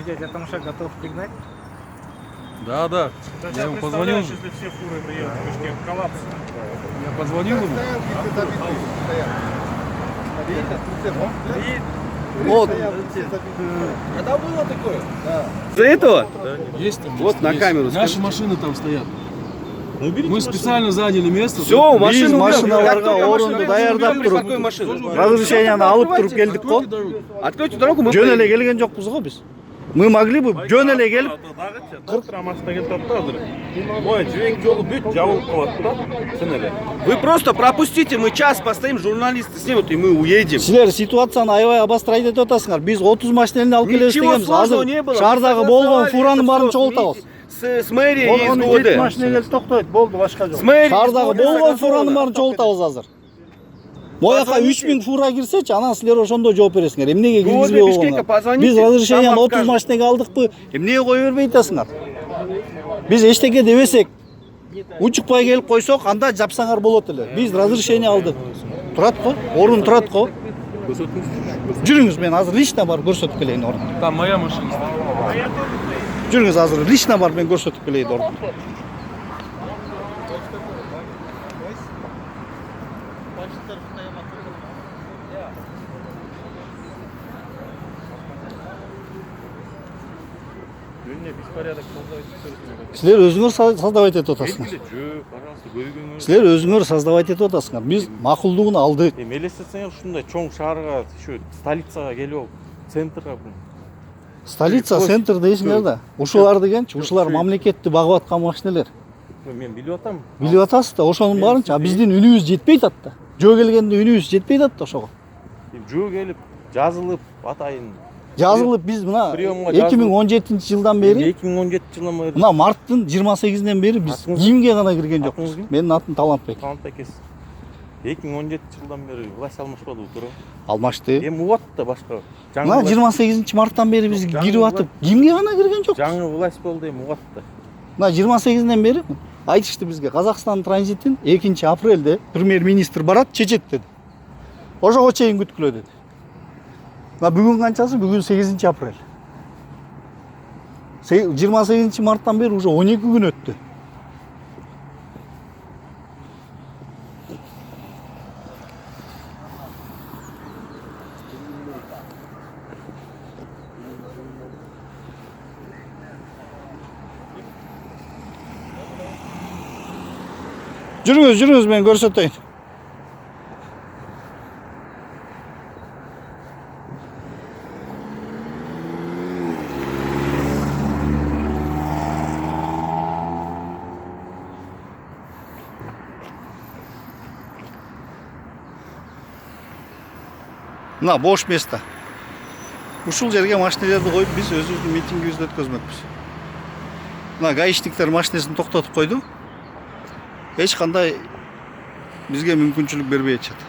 дядя Тамаша готов пригнать? Да, да. Я ему позвонил. Если все фуры приедут, Бишкек, коллапс. Я позвонил ему. Вот. Когда было такое? Из-за этого? Есть там. Вот на камеру. Наши машины там стоят. Мы специально заняли место. Все, машина машиналарга орунду даярдап туруп, разрешениени алып туруп келдик го. Откройте дорогу, мы Жөн эле келген жокпуз го биз. Мы могли бы жөн эле келип, машина келип атат да азыр. Ой, жибек жолу бүт жабылып калат да. Чын эле. Вы просто пропустите, мы час постоим, журналисты снимут, и мы уедем. силер ситуацияны аябай обострать этип атасыңар. Биз 30 машинаны алып келебиз Ничего дегенбиз. сложного Азыр не было. шаардагы Мы болгон согласовали фуранын это баарын всё чогултабыз. С мэрией и с ГУД. Машина келип токтойт, болду, башка жок. С мэрией и с Шаардагы ГУД болгон фуранын согласовано. баарын чогултабыз азыр. Мояка 3000 фура кирсечи, анан силер ошондо жооп бересиңер. Эмнеге киргизбей Бишкекке койгоңор? позвоните, Биз разрешениени там 30 скажут. машинеге алдыкпы? Эмнеге кое бербей атасыңар? Биз эчтеке дебесек, учукпай келип койсок, анда жапсаңар болот эле. Биз разрешение алдык. Турат го, орун турат го. Жүрүңүз, мен азыр лично барып көрсөтүп келейин орун. Там моя машина стоит. Жүрүңүз, азыр лично барып мен көрсөтүп келейин орун. Силер өзүңөр создавать этип атасыңар. Пожалуйста, көргөнгө. Силер өзүңөр создавать этип атасыңар. Биз макулдугун алдык. Элестетсеңер ушундай чоң шаарга, ошо столицага келип алып, центрга Столица, центр дейсиңер да. Ушулар дегенчи, ушулар мамлекетти багып аткан машиналер. мен билип атам. Билип атасыз да, ошонун баарынча. А биздин үнүбүз жетпей атат да. Жөө келгенде үнүбүз жетпей атат да ошого. Жөө келип, жазылып атайын. Жазылып биз мына Приемга 2017-жылдан бери, 2017-жылдан бери мына марттын 28-инен бери биз Атыңыз? кимге гана кирген Атыңыз жокпуз. ким? Менин атым Талантбек. Талант экес. 2017-жылдан бери власть алмашпадыбы туурабы? Алмашты. Эми убат да башка. Мына 28-марттан бери биз кирип атып, кимге гана кирген жок. Жаңы власть болду, эми убат да. Мына 28-инен бери айтышты бизге Казакстан транзитин 2-апрелде премьер-министр барат, чечет деди. Ошого чейин күткүлө деди. Мына бүгүн канчасы? Бүгүн 8-апрель. 28-марттан бери уже 12 күн өттү. Жүрүңүз, мен көрсөтөйүн. Мына бош место. Ушул жерге машиналерди коюп биз өзүбүздүн митингибизди өткөзмөкпүз. Мына гаишниктер машинесин токтотуп койду. Эч кандай бизге мүмкүнчүлүк бербей атышат.